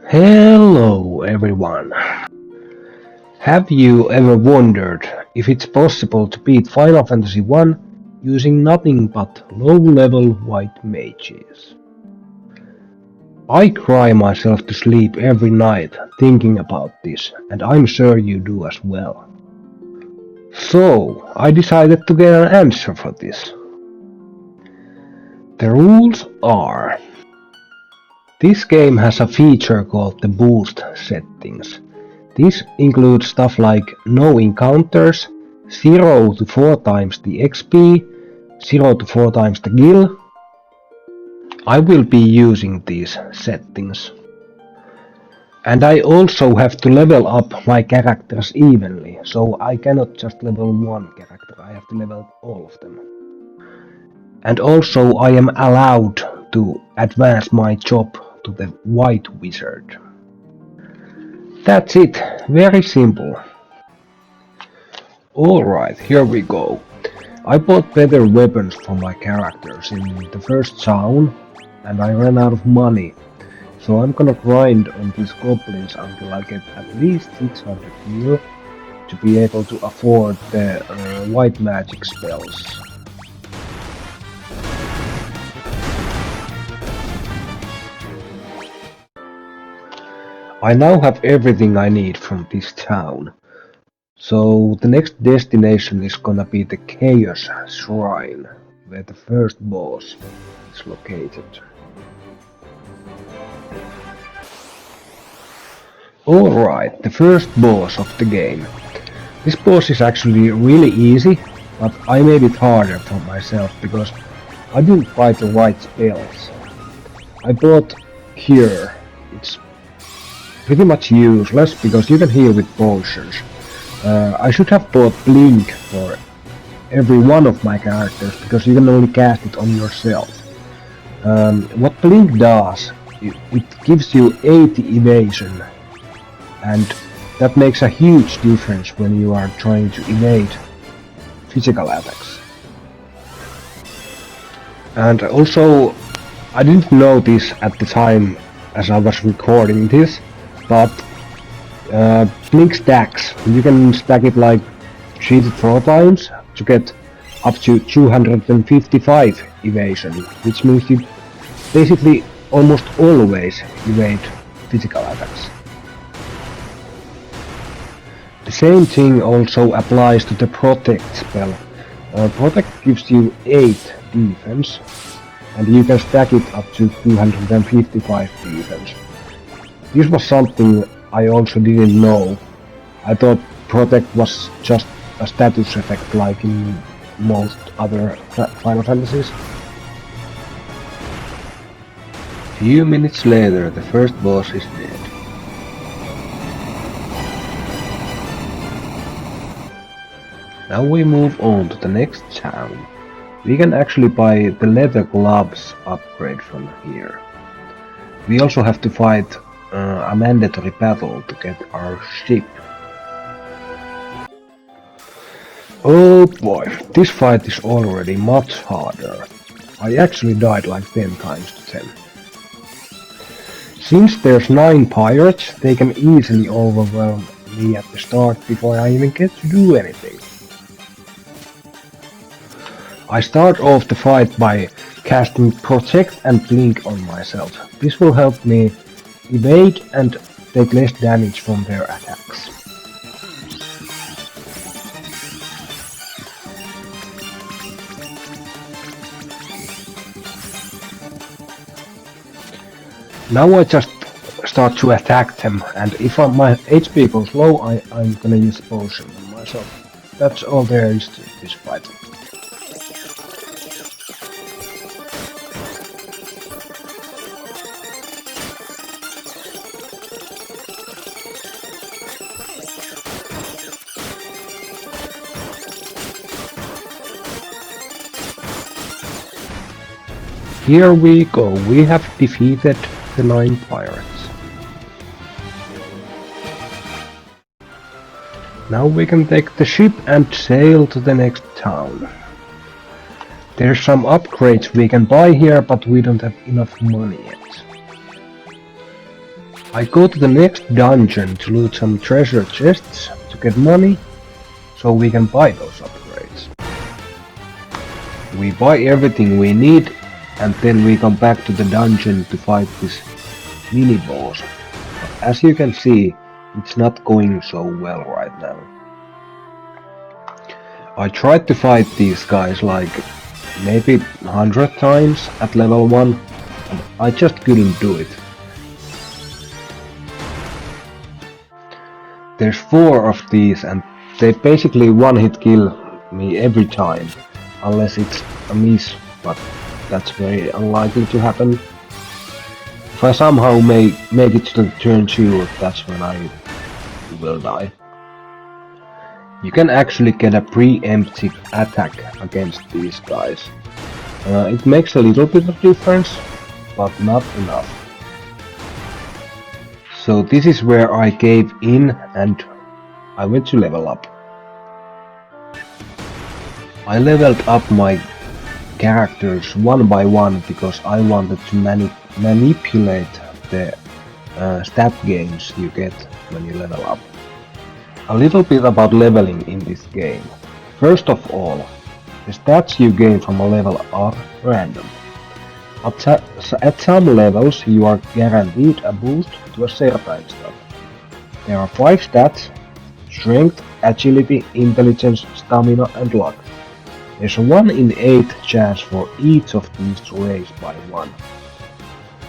Hello everyone! Have you ever wondered if it's possible to beat Final Fantasy I using nothing but low-level white mages? I cry myself to sleep every night thinking about this, and I'm sure you do as well. So, I decided to get an answer for this. The rules are: this game has a feature called the boost settings. This includes stuff like no encounters, 0 to 4 times the XP, 0 to 4 times the gil. I will be using these settings. And I also have to level up my characters evenly, so I cannot just level one character, I have to level all of them. And also I am allowed to advance my job to the White Wizard. That's it, very simple. Alright, here we go. I bought better weapons for my characters in the first town, and I ran out of money. So I'm gonna grind on these goblins until I get at least 600 gil to be able to afford the white magic spells. I now have everything I need from this town. So the next destination is gonna be the Chaos Shrine, where the first boss is located. Alright, the first boss of the game. This boss is actually really easy, but I made it harder for myself because I didn't fight the right spells. I bought Cure. It's pretty much useless because you can heal with potions. I should have bought Blink for every one of my characters because you can only cast it on yourself. What Blink does, it gives you 80 evasion, and that makes a huge difference when you are trying to evade physical attacks. And also, I didn't know this at the time as I was recording this, but Blink stacks. You can stack it like 3 to 4 times to get up to 255 evasion, which means you basically almost always evade physical attacks. The same thing also applies to the Protect spell. Protect gives you 8 defense, and you can stack it up to 255 defense. This was something I also didn't know. I thought Protect was just a status effect like in most other Final Fantasies. Few minutes later, the first boss is dead. Now we move on to the next town. We can actually buy the leather gloves upgrade from here. We also have to fight a mandatory battle to get our ship. Oh boy, this fight is already much harder. I actually died like 10 times to 10. Since there's 9 pirates, they can easily overwhelm me at the start before I even get to do anything. I start off the fight by casting Protect and Blink on myself. This will help me evade and take less damage from their attacks. Now I just start to attack them, and if my HP goes low, I'm gonna use potion on myself. That's all there is to this fight. Here we go, we have defeated the 9 pirates. Now we can take the ship and sail to the next town. There's some upgrades we can buy here, but we don't have enough money yet. I go to the next dungeon to loot some treasure chests to get money, so we can buy those upgrades. We buy everything we need, and then we come back to the dungeon to fight this mini boss. But as you can see, it's not going so well right now. I tried to fight these guys like maybe 100 times at level 1, and I just couldn't do it. There's 4 of these and they basically one-hit kill me every time, unless it's a miss, but that's very unlikely to happen. If I somehow make it to turn 2, that's when I will die. You can actually get a preemptive attack against these guys. It makes a little bit of difference, but not enough. So this is where I gave in and I went to level up. I leveled up my characters one by one because I wanted to manipulate the stat gains you get when you level up. A little bit about leveling in this game. First of all, the stats you gain from a level are random. At some levels you are guaranteed a boost to a certain stat. There are 5 stats: strength, agility, intelligence, stamina and luck. There's a 1 in 8 chance for each of these to raise by 1.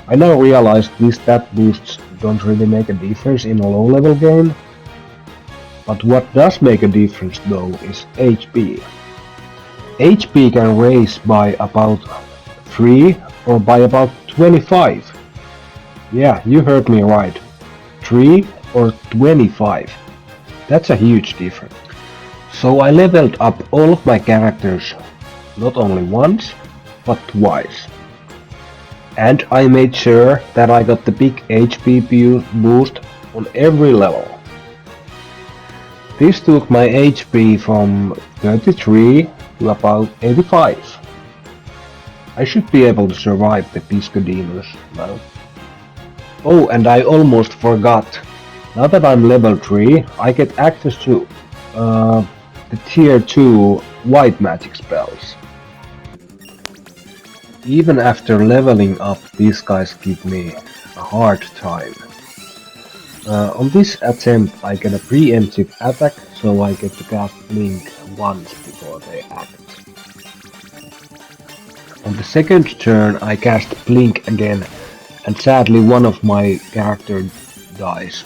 I now realize these stat boosts don't really make a difference in a low level game, but what does make a difference though is HP. HP can raise by about 3 or by about 25. Yeah, you heard me right. 3 or 25. That's a huge difference. So I leveled up all of my characters not only once, but twice. And I made sure that I got the big HP boost on every level. This took my HP from 33 to about 85. I should be able to survive the Pisco Demons now. Oh, and I almost forgot. Now that I'm level 3, I get access to the tier 2 white magic spells. Even after leveling up, these guys give me a hard time. On this attempt I get a preemptive attack, so I get to cast Blink once before they act. On the second turn I cast Blink again, and sadly one of my character dies.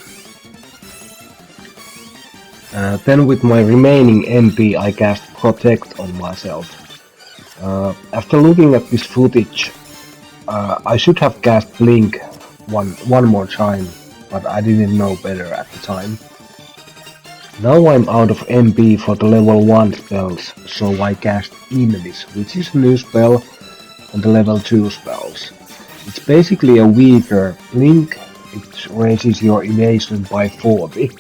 Then with my remaining MP I cast Protect on myself. After looking at this footage, I should have cast Blink one more time, but I didn't know better at the time. Now I'm out of MP for the level 1 spells, so I cast Invis, which is a new spell on the level 2 spells. It's basically a weaker Blink, it raises your evasion by 40,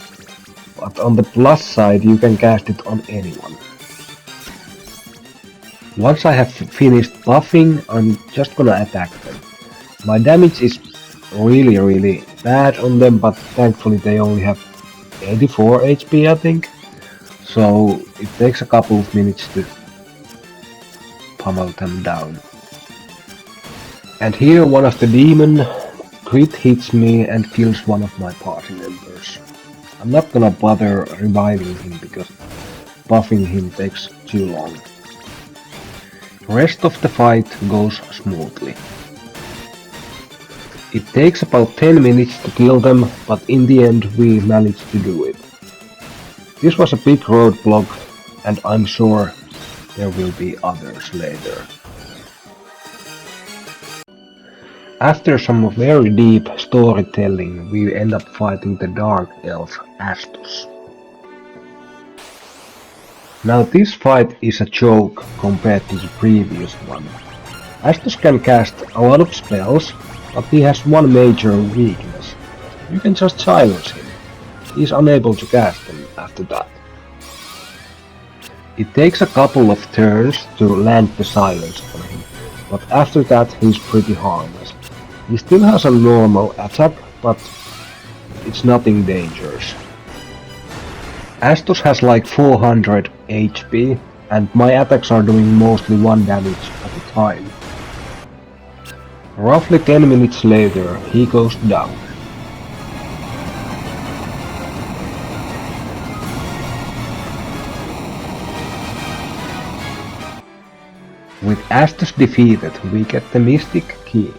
but on the plus side you can cast it on anyone. Once I have finished buffing, I'm just gonna attack them. My damage is really bad on them, but thankfully they only have 84 HP I think, so it takes a couple of minutes to pummel them down. And here one of the demon crit hits me and kills one of my party members. I'm not gonna bother reviving him because buffing him takes too long. The rest of the fight goes smoothly. It takes about 10 minutes to kill them, but in the end we managed to do it. This was a big roadblock, and I'm sure there will be others later. After some very deep storytelling, we end up fighting the Dark Elf Astus. Now this fight is a joke compared to the previous one. Astus can cast a lot of spells, but he has one major weakness. You can just silence him. He's unable to cast them after that. It takes a couple of turns to land the silence on him, but after that he's pretty harmless. He still has a normal attack, but it's nothing dangerous. Astos has like 400 HP, and my attacks are doing mostly 1 damage at a time. Roughly 10 minutes later, he goes down. With Astos defeated, we get the Mystic Key.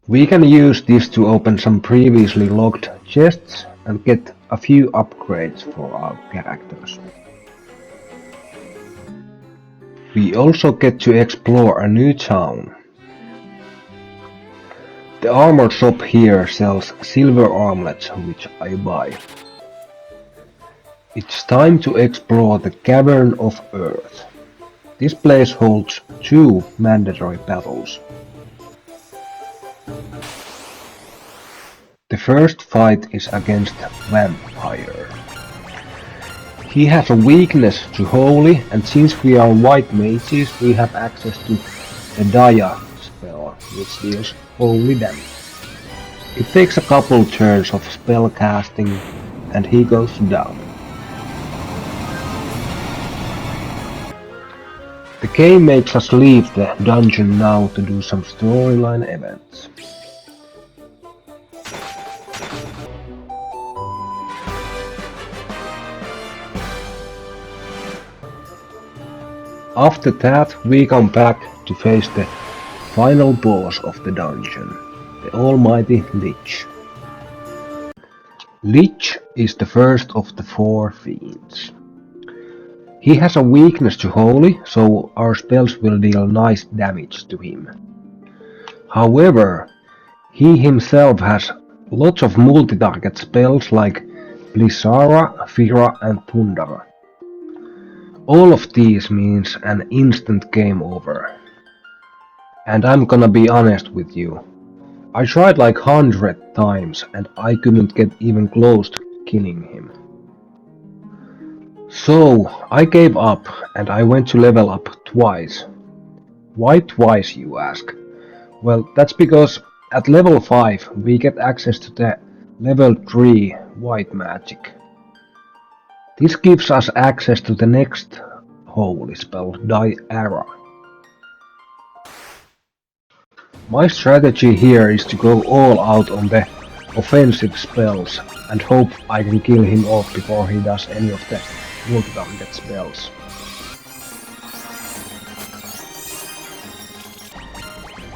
We can use this to open some previously locked chests and get a few upgrades for our characters. We also get to explore a new town. The armor shop here sells silver armlets, which I buy. It's time to explore the Cavern of Earth. This place holds 2 mandatory battles. The first fight is against Vampire. He has a weakness to Holy, and since we are white mages, we have access to the Dia spell, which deals holy damage. It takes a couple turns of spell casting, and he goes down. The game makes us leave the dungeon now to do some storyline events. After that, we come back to face the final boss of the dungeon, the almighty Lich. Lich is the first of the 4 fiends. He has a weakness to Holy, so our spells will deal nice damage to him. However, he himself has lots of multi-target spells like Blissara, Fira and Thundara. All of these means an instant game over. And I'm gonna be honest with you. I tried like 100 times and I couldn't get even close to killing him. So I gave up and I went to level up twice. Why twice, you ask? Well, that's because at level 5 we get access to the level 3 white magic. This gives us access to the next holy spell, Diara. My strategy here is to go all out on the offensive spells and hope I can kill him off before he does any of the multi-target spells.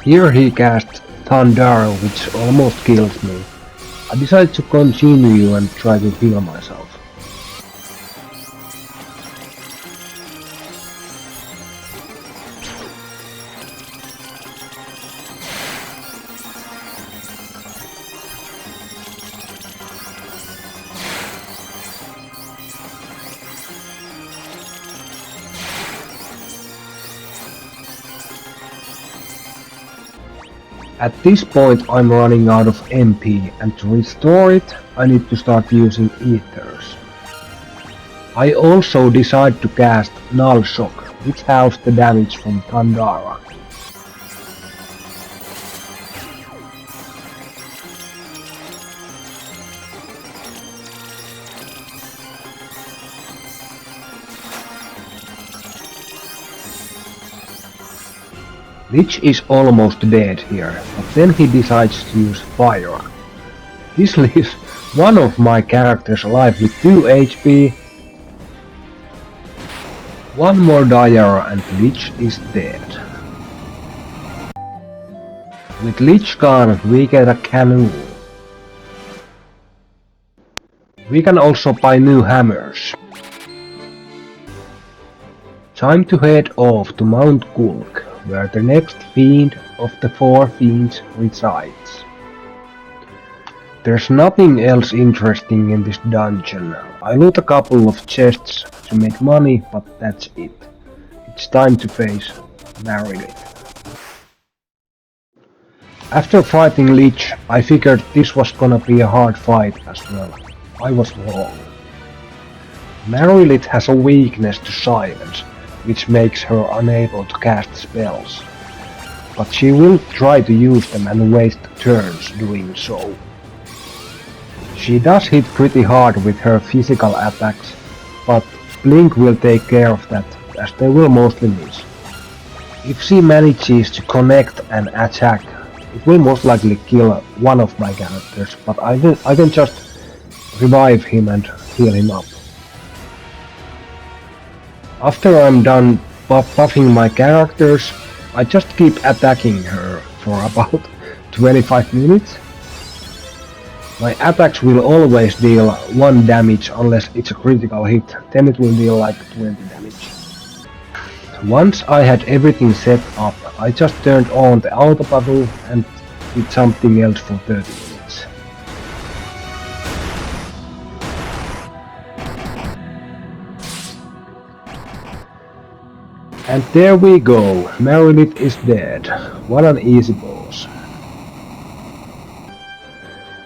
Here he cast Thundara, which almost kills me. I decided to continue and try to heal myself. At this point I'm running out of MP, and to restore it I need to start using ethers. I also decide to cast Null Shock, which halves the damage from Thundara. Lich is almost dead here, but then he decides to use fire. This leaves one of my characters alive with 2 HP. One more Diara and Lich is dead. With Lich gone, we get a canoe. We can also buy new hammers. Time to head off to Mount Gulk, where the next fiend of the 4 fiends resides. There's nothing else interesting in this dungeon. I loot a couple of chests to make money, but that's it. It's time to face Marilith. After fighting Lich, I figured this was gonna be a hard fight as well. I was wrong. Marilith has a weakness to silence, which makes her unable to cast spells. But she will try to use them and waste turns doing so. She does hit pretty hard with her physical attacks, but Blink will take care of that, as they will mostly miss. If she manages to connect and attack, it will most likely kill one of my characters, but I can just revive him and heal him up. After I'm done buffing my characters, I just keep attacking her for about 25 minutes. My attacks will always deal 1 damage unless it's a critical hit, then it will deal like 20 damage. Once I had everything set up, I just turned on the auto battle and did something else for 30 minutes. And there we go, Meredith is dead. What an easy boss.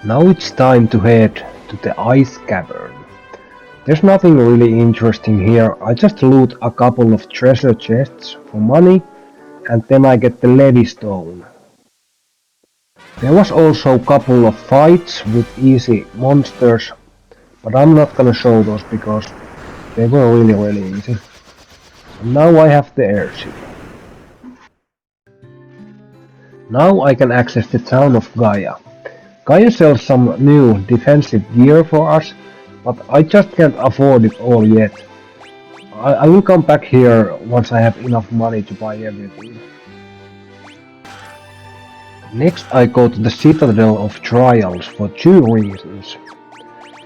Now it's time to head to the ice cavern. There's nothing really interesting here, I just loot a couple of treasure chests for money and then I get the levy stone. There was also a couple of fights with easy monsters, but I'm not gonna show those because they were really easy. And now I have the airship. Now I can access the town of Gaia. Gaia sells some new defensive gear for us, but I just can't afford it all yet. I will come back here once I have enough money to buy everything. Next I go to the Citadel of Trials for 2 reasons.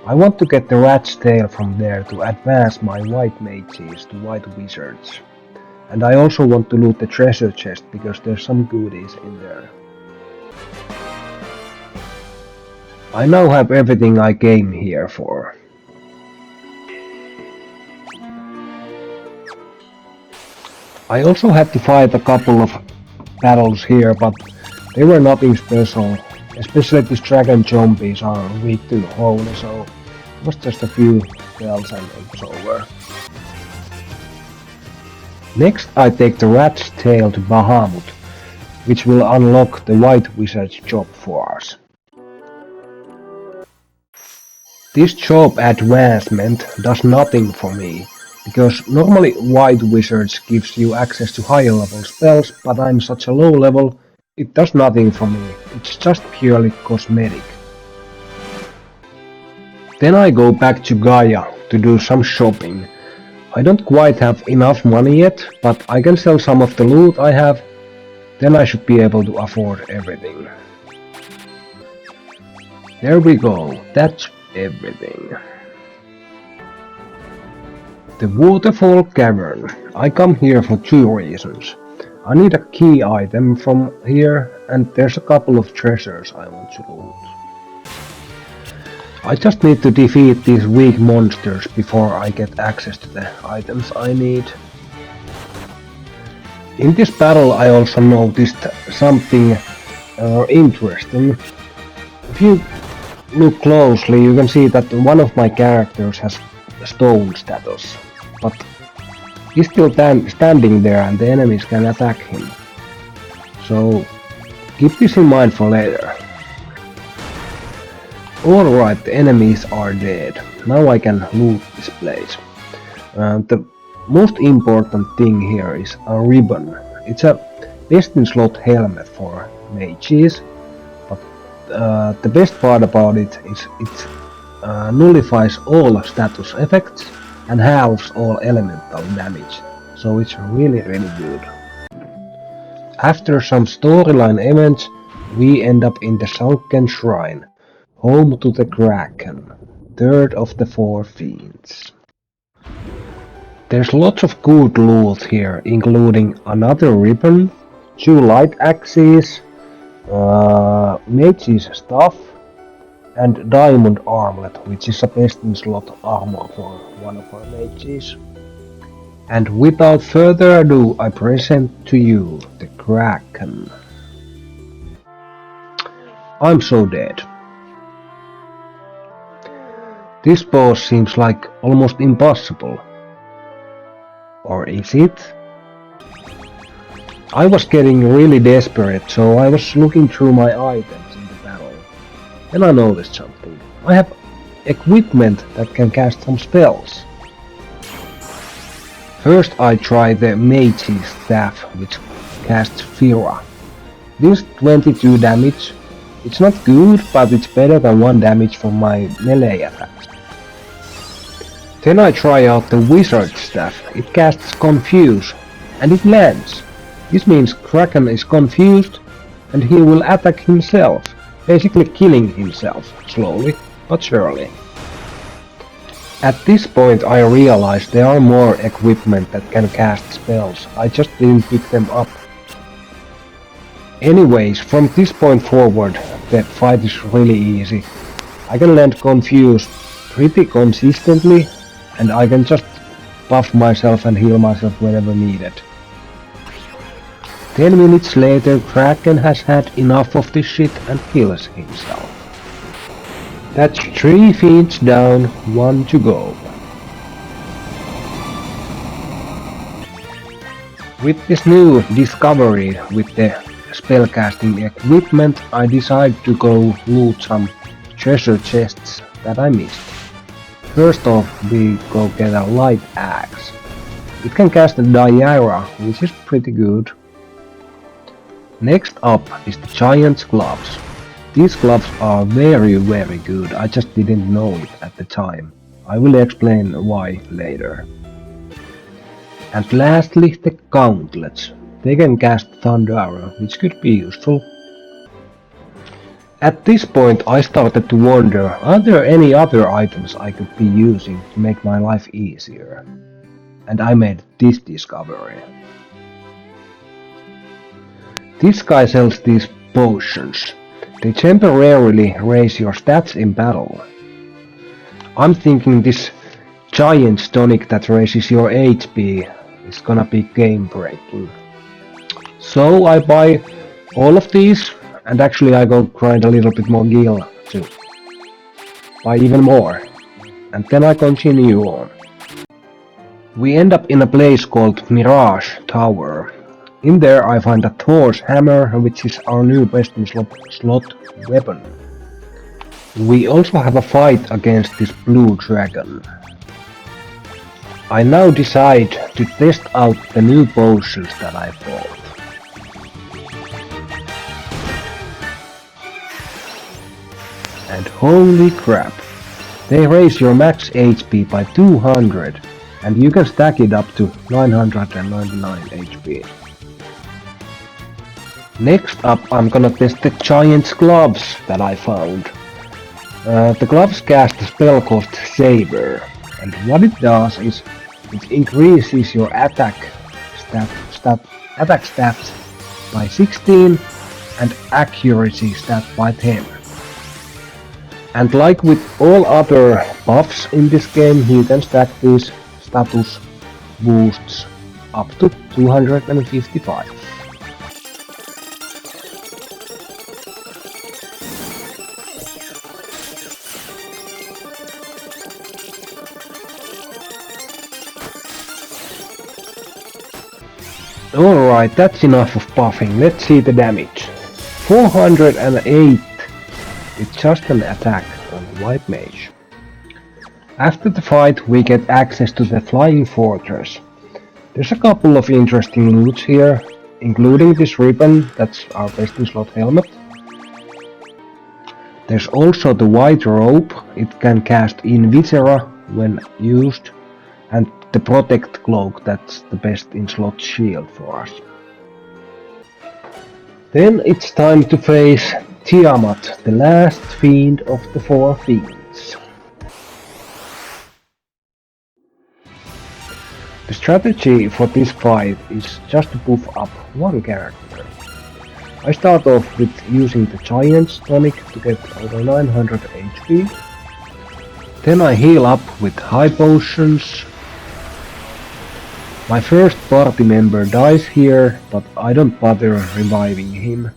I want to get the rat's tail from there to advance my white mages to white wizards. And I also want to loot the treasure chest because there's some goodies in there. I now have everything I came here for. I also had to fight a couple of battles here, but they were nothing special. Especially these dragon zombies are weak to holy, so it was just a few spells and it was over. Next I take the rat's tail to Bahamut, which will unlock the white wizard's job for us. This job advancement does nothing for me, because normally white wizards gives you access to higher level spells, but I'm such a low level, it does nothing for me, it's just purely cosmetic. Then I go back to Gaia to do some shopping. I don't quite have enough money yet, but I can sell some of the loot I have, then I should be able to afford everything. There we go, that's everything. The Waterfall Cavern. I come here for 2 reasons. I need a key item from here, and there's a couple of treasures I want to loot. I just need to defeat these weak monsters before I get access to the items I need. In this battle I also noticed something interesting. If you look closely, you can see that one of my characters has stone status, but he's still standing there and the enemies can attack him. So keep this in mind for later. Alright, the enemies are dead. Now I can loot this place. The most important thing here is a ribbon. It's a best-in slot helmet for mages, but the best part about it is it nullifies all status effects and halves all elemental damage, so it's really good. After some storyline events, we end up in the Sunken Shrine, home to the Kraken, third of the 4 fiends. There's lots of good loot here, including another ribbon, 2 light axes, mage's stuff, and diamond armlet, which is a best-in-slot armor for one of our mages. And without further ado, I present to you the Kraken. I'm so dead. This boss seems like almost impossible. Or is it? I was getting really desperate, so I was looking through my items in the battle. Then I noticed something. I have equipment that can cast some spells. First I try the Mage's Staff, which casts Fira. This 22 damage. It's not good, but it's better than 1 damage from my melee attacks. Then I try out the Wizard's Staff. It casts Confuse, and it lands. This means Kraken is confused, and he will attack himself, basically killing himself, slowly but surely. At this point I realized there are more equipment that can cast spells, I just didn't pick them up. Anyways, from this point forward, the fight is really easy. I can land Confuse pretty consistently, and I can just buff myself and heal myself whenever needed. 10 minutes later, Kraken has had enough of this shit and kills himself. That's 3 feet down, 1 to go. With this new discovery with the spellcasting equipment, I decide to go loot some treasure chests that I missed. First off, we go get a light axe. It can cast a Diara, which is pretty good. Next up is the Giant's Gloves. These gloves are very good, I just didn't know it at the time. I will explain why later. And lastly, the Gauntlets. They can cast Thundara, which could be useful. At this point I started to wonder, are there any other items I could be using to make my life easier? And I made this discovery. This guy sells these potions. They temporarily raise your stats in battle. I'm thinking this Giant's Tonic that raises your HP is gonna be game breaking. So I buy all of these, and actually I go grind a little bit more gil to buy even more. And then I continue on. We end up in a place called Mirage Tower. In there I find a Thor's hammer, which is our new best in slot weapon. We also have a fight against this blue dragon. I now decide to test out the new potions that I bought. And holy crap, they raise your max HP by 200, and you can stack it up to 999 HP. Next up I'm gonna test the Giant's Gloves that I found. The gloves cast a spell called Saber, and what it does is it increases your attack stats by 16 and accuracy stat by 10. And like with all other buffs in this game, you can stack these status boosts up to 255. Alright, that's enough of buffing, let's see the damage. 408 with just an attack on the White Mage. After the fight we get access to the Flying Fortress. There's a couple of interesting loots here, including this ribbon, that's our best in slot helmet. There's also the White Robe, it can cast Invisera when used, and the Protect Cloak, that's the best in slot shield for us. Then it's time to face Tiamat, the last fiend of the 4 fiends. The strategy for this fight is just to buff up one character. I start off with using the Giant's Tonic to get over 900 HP. Then I heal up with high potions. My first party member dies here, but I don't bother reviving him.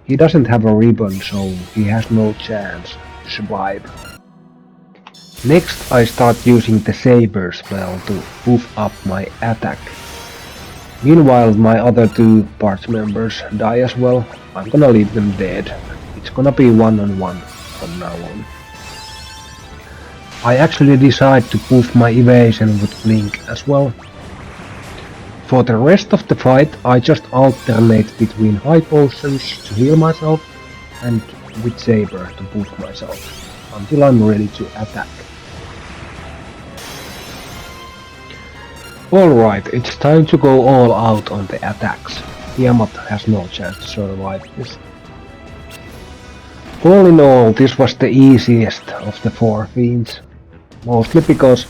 He doesn't have a ribbon, so he has no chance to survive. Next I start using the Saber spell to buff up my attack. Meanwhile my other 2 party members die as well. I'm gonna leave them dead. It's gonna be 1-on-1. from now on. I actually decide to buff my evasion with Blink as well. For the rest of the fight I just alternate between high potions to heal myself and with Saber to buff myself until I'm ready to attack. Alright, it's time to go all out on the attacks. Tiamat has no chance to survive this. All in all, this was the easiest of the 4 fiends. Mostly because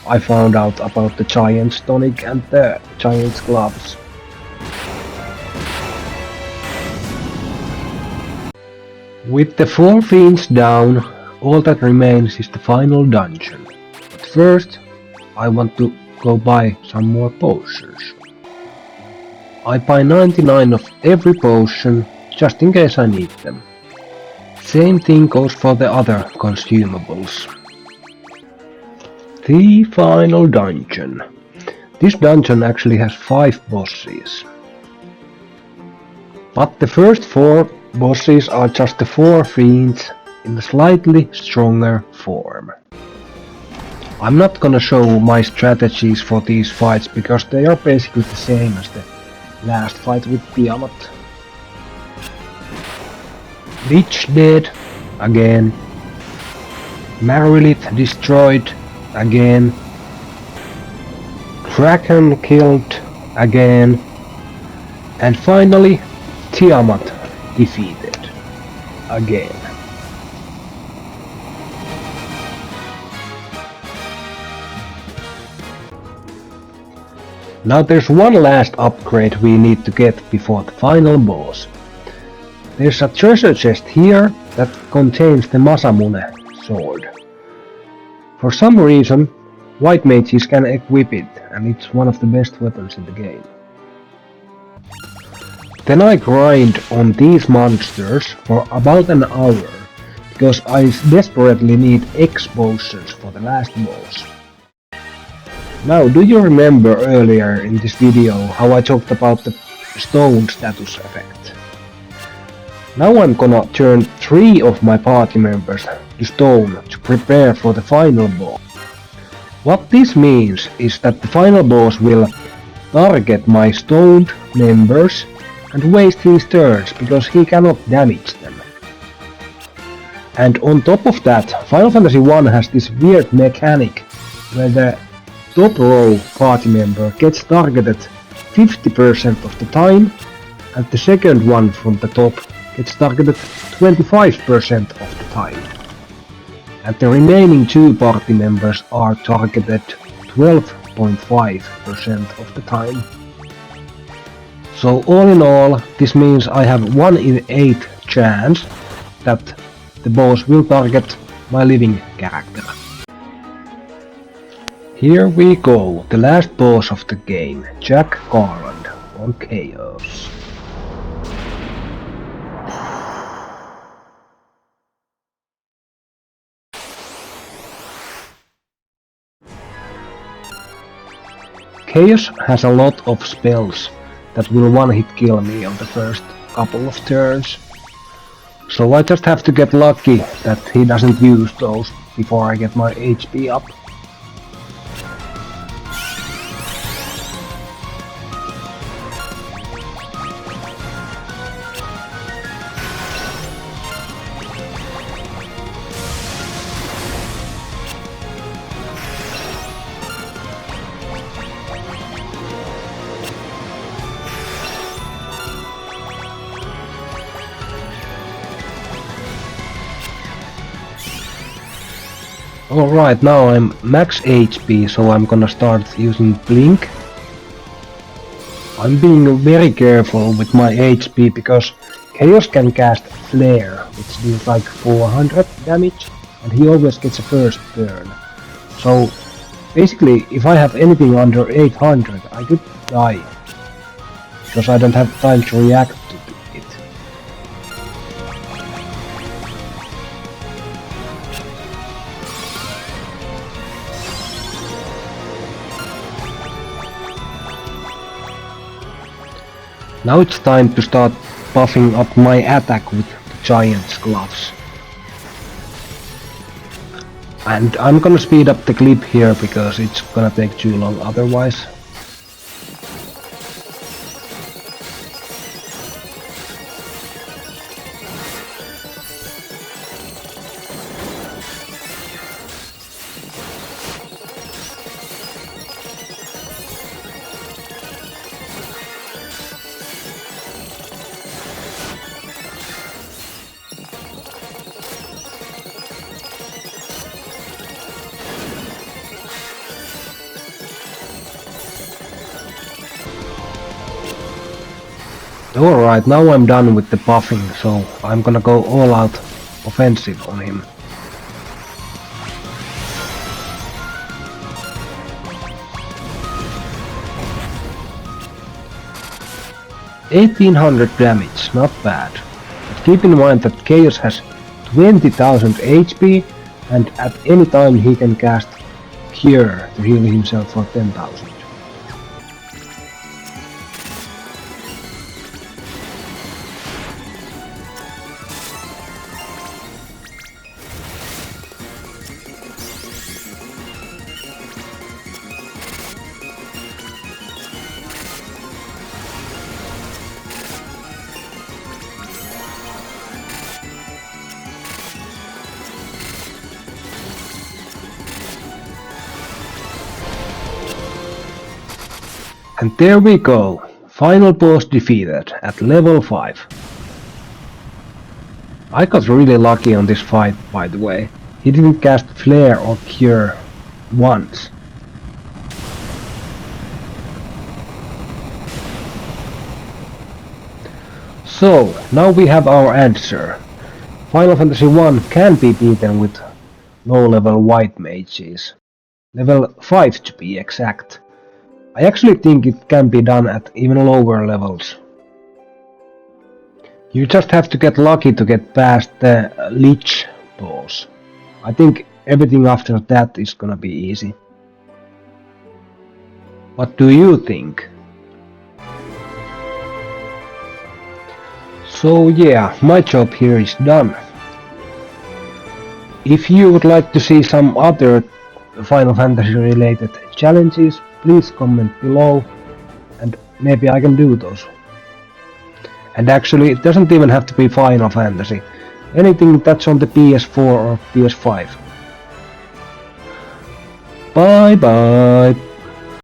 I found out about the Giant's Tonic and the Giant's Gloves. With the 4 fiends down, all that remains is the final dungeon. But first, I want to go buy some more potions. I buy 99 of every potion, just in case I need them. Same thing goes for the other consumables. The final dungeon. This dungeon actually has 5 bosses. But the first 4 bosses are just the 4 fiends in a slightly stronger form. I'm not gonna show my strategies for these fights because they are basically the same as the last fight with Tiamat. Lich dead again. Marilith destroyed again. Kraken killed again. And finally Tiamat defeated again. Now there's one last upgrade we need to get before the final boss. There's a treasure chest here that contains the Masamune sword. For some reason, white mages can equip it, and it's one of the best weapons in the game. Then I grind on these monsters for about an hour, because I desperately need X potions for the last boss. Now, do you remember earlier in this video how I talked about the stone status effect? Now I'm gonna turn 3 of my party members to stone to prepare for the final boss. What this means is that the final boss will target my stoned members and waste his turns because he cannot damage them. And on top of that, Final Fantasy 1 has this weird mechanic where the top row party member gets targeted 50% of the time, and the second one from the top gets targeted 25% of the time. And the remaining 2 party members are targeted 12.5% of the time. So all in all, this means I have 1 in 8 chance that the boss will target my living character. Here we go, the last boss of the game, Jack Garland on Chaos. Chaos has a lot of spells that will one-hit kill me on the first couple of turns. So I just have to get lucky that he doesn't use those before I get my HP up. Alright, now I'm max HP, so I'm gonna start using Blink. I'm being very careful with my HP because Chaos can cast Flare, which deals like 400 damage, and he always gets a first turn. So basically, if I have anything under 800, I could die, because I don't have time to react to it. Now it's time to start buffing up my attack with the Giant's Gloves. And I'm gonna speed up the clip here because it's gonna take too long otherwise. Alright, now I'm done with the buffing, so I'm gonna go all out offensive on him. $1800 damage, not bad. But keep in mind that Chaos has 20,000 HP and at any time he can cast Cure to heal himself for 10,000. And there we go, final boss defeated at level 5. I got really lucky on this fight, by the way. He didn't cast Flare or Cure once. So, now we have our answer. Final Fantasy 1 can be beaten with low-level white mages. Level 5 to be exact. I actually think it can be done at even lower levels. You just have to get lucky to get past the Lich boss. I think everything after that is gonna be easy. What do you think? So yeah, my job here is done. If you would like to see some other Final Fantasy related challenges, please comment below and maybe I can do those. And actually it doesn't even have to be Final Fantasy. Anything that's on the PS4 or PS5. Bye bye!